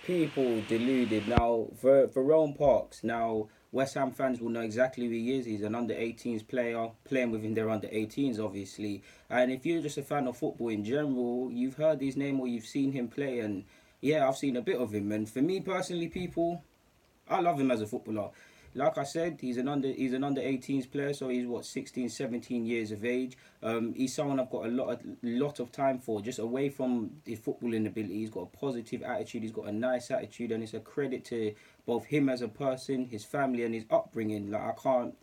People deluded. Now, for Veron Parkes, now West Ham fans will know exactly who he is. He's an under 18s player, playing within their under 18s, obviously. And if you're just a fan of football in general, you've heard his name or you've seen him play. And yeah, I've seen a bit of him. And for me personally, people, I love him as a footballer. Like I said, he's an under 18s player, so he's what 16, 17 years of age. He's someone I've got a lot of time for. Just away from his footballing ability, he's got a positive attitude. He's got a nice attitude, and it's a credit to both him as a person, his family, and his upbringing. Like I can't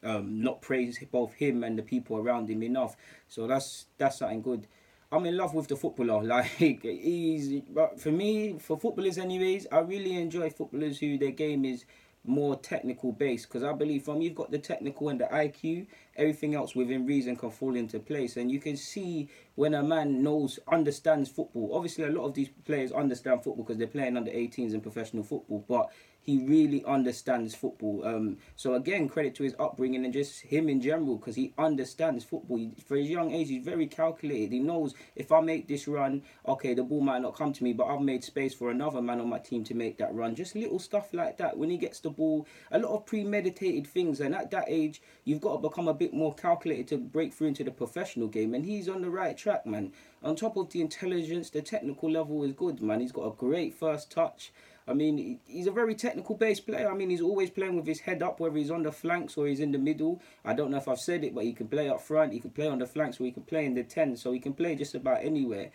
not praise both him and the people around him enough. So that's something good. I'm in love with the footballer. Like he's, but for me, for footballers, anyways, I really enjoy footballers who their game is more technical based because I believe from you've got the technical and the IQ, everything else within reason can fall into place. And you can see when a man understands football. Obviously, a lot of these players understand football because they're playing under 18s in professional football, but he really understands football. So again, credit to his upbringing and just him in general because he understands football. For his young age, he's very calculated. He knows if I make this run, okay, the ball might not come to me, but I've made space for another man on my team to make that run. Just little stuff like that. When he gets the ball, a lot of premeditated things. And at that age, you've got to become a bit more calculated to break through into the professional game. And he's on the right track, man. On top of the intelligence, the technical level is good, man. He's got a great first touch. I mean, he's a very technical based player. I mean, he's always playing with his head up, whether he's on the flanks or he's in the middle. I don't know if I've said it, but he can play up front, he can play on the flanks, or he can play in the 10, so he can play just about anywhere.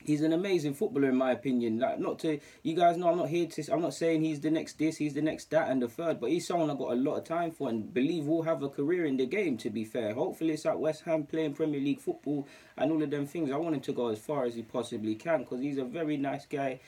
He's an amazing footballer in my opinion. Like, not to you guys know, I'm not saying he's the next this, he's the next that, and the third. But he's someone I've got a lot of time for, and believe will have a career in the game. To be fair, hopefully it's at West Ham playing Premier League football and all of them things. I want him to go as far as he possibly can because he's a very nice guy.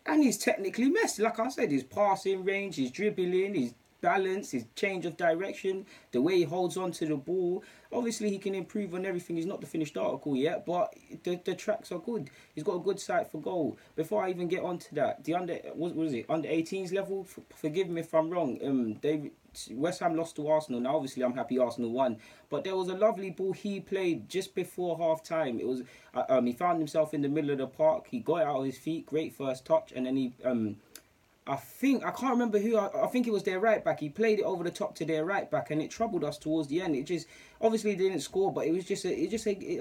And he's technically messed. Like I said, his passing range, his dribbling, his balance, his change of direction, the way he holds on to the ball. Obviously, he can improve on everything. He's not the finished article yet, but the tracks are good. He's got a good sight for goal. Before I even get onto that, the what was it under 18s level? Forgive me if I'm wrong. West Ham lost to Arsenal. Now, obviously, I'm happy Arsenal won. But there was a lovely ball he played just before half time. It was he found himself in the middle of the park. He got it out of his feet. Great first touch, and then he I can't remember who. I think it was their right back. He played it over the top to their right back, and it troubled us towards the end. It just obviously didn't score, but it was just a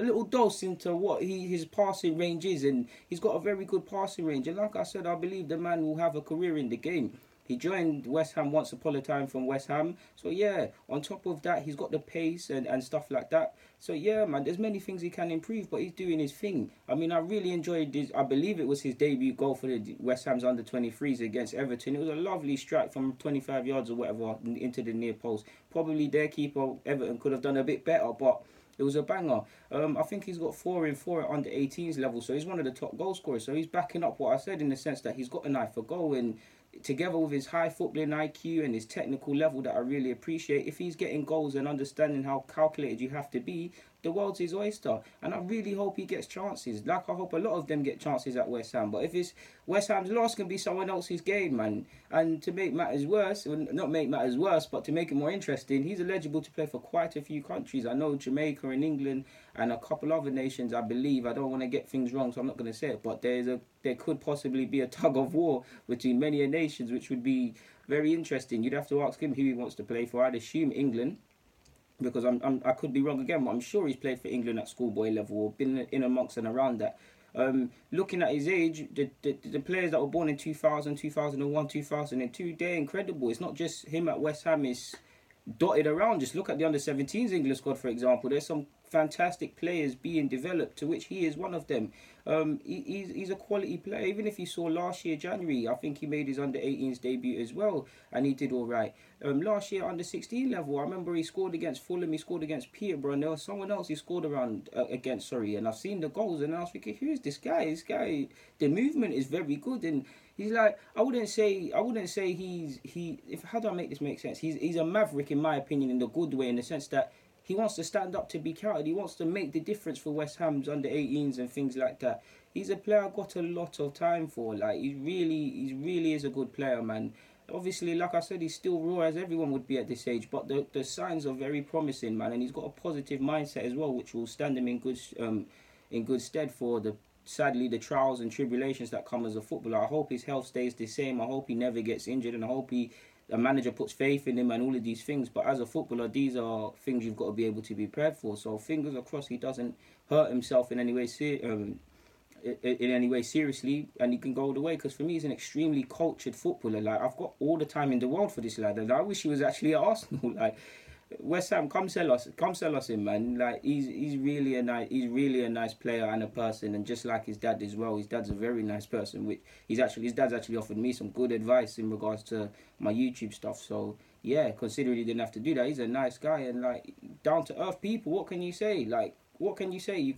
little dose into what his passing range is, and he's got a very good passing range. And like I said, I believe the man will have a career in the game. He joined West Ham once upon a time from West Ham. So yeah, on top of that, he's got the pace and stuff like that. So yeah, man, there's many things he can improve, but he's doing his thing. I mean, I really enjoyed this. I believe it was his debut goal for the West Ham's under 23s against Everton. It was a lovely strike from 25 yards or whatever into the near post. Probably their keeper Everton could have done a bit better, but it was a banger. I think he's got 4 in 4 at under 18s level, so he's one of the top goal scorers. So he's backing up what I said in the sense that he's got an eye for goal, and together with his high footballing IQ and his technical level that I really appreciate, if he's getting goals and understanding how calculated you have to be, the world's his oyster. And I really hope he gets chances. Like I hope a lot of them get chances at West Ham. But if it's West Ham's loss, can be someone else's game, man. And to make matters worse, well, not make matters worse, but to make it more interesting, he's eligible to play for quite a few countries. I know Jamaica and England and a couple other nations, I believe. I don't want to get things wrong, so I'm not going to say it. But there could possibly be a tug of war between many nations, which would be very interesting. You'd have to ask him who he wants to play for. I'd assume England, because I could be wrong again, but I'm sure he's played for England at schoolboy level or been in amongst and around that. Looking at his age, the players that were born in 2000, 2001, 2002, they're incredible. It's not just him at West Ham, it's dotted around. Just look at the under-17s English squad, for example. There's some fantastic players being developed, to which he is one of them. He's a quality player. Even if you saw last year, January, I think he made his under-18s debut as well, and he did all right. Last year, under-16 level, I remember he scored against Fulham, he scored against Peterborough, and there was someone else he scored against, and I've seen the goals, and I was thinking, who is this guy? This guy, the movement is very good, and he's like, I wouldn't say how do I make this make sense? He's a maverick in my opinion, in the good way, in the sense that he wants to stand up to be counted. He wants to make the difference for West Ham's under 18s and things like that. He's a player I've got a lot of time for. Like he really is a good player, man. Obviously, like I said, he's still raw as everyone would be at this age, but the signs are very promising, man. And he's got a positive mindset as well, which will stand him in good stead for the sadly the trials and tribulations that come as a footballer. I hope his health stays the same. I hope he never gets injured, and I hope the manager puts faith in him and all of these things. But as a footballer, these are things you've got to be able to be prepared for. So fingers are crossed he doesn't hurt himself in any way. In any way seriously, and he can go all the way. Because for me, he's an extremely cultured footballer. Like, I've got all the time in the world for this lad, and I wish he was actually at Arsenal. Like, West Ham, come sell us in, man. Like, he's really a nice player and a person, and just like his dad as well. His dad's a very nice person. Which his dad's actually offered me some good advice in regards to my YouTube stuff. So yeah, considering he didn't have to do that, he's a nice guy and like down to earth people. What can you say? Like, what can you say? You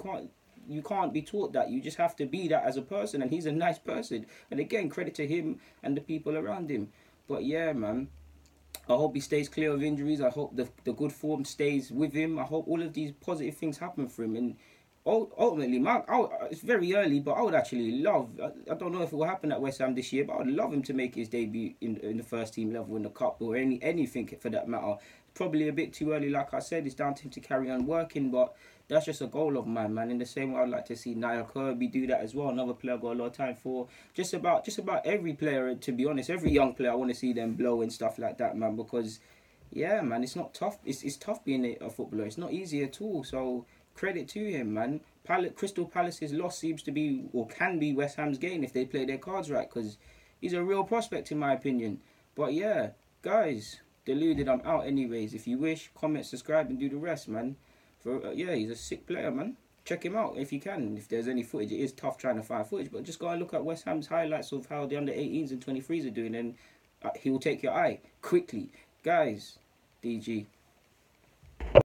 can't be taught that. You just have to be that as a person, and he's a nice person. And again, credit to him and the people around him. But yeah, man, I hope he stays clear of injuries. I hope the good form stays with him. I hope all of these positive things happen for him. And ultimately, man, it's very early, but I would actually love, I don't know if it will happen at West Ham this year, but I would love him to make his debut in the first team level in the cup, or anything for that matter. Probably a bit too early, like I said. It's down to him to carry on working, but that's just a goal of mine, man. In the same way, I'd like to see Nia Kirby do that as well. Another player I've got a lot of time for. Just about every player, to be honest, every young player, I want to see them blow and stuff like that, man. Because, yeah, man, it's not tough. It's tough being a footballer. It's not easy at all. So credit to him, man. Crystal Palace's loss seems to be, or can be, West Ham's gain if they play their cards right. Because he's a real prospect, in my opinion. But yeah, guys, deluded. I'm out anyways. If you wish, comment, subscribe, and do the rest, man. Yeah, he's a sick player, man. Check him out if you can. If there's any footage, it is tough trying to find footage, but just go and look at West Ham's highlights of how the under 18s and 23s are doing, and he will take your eye quickly. Guys, DG.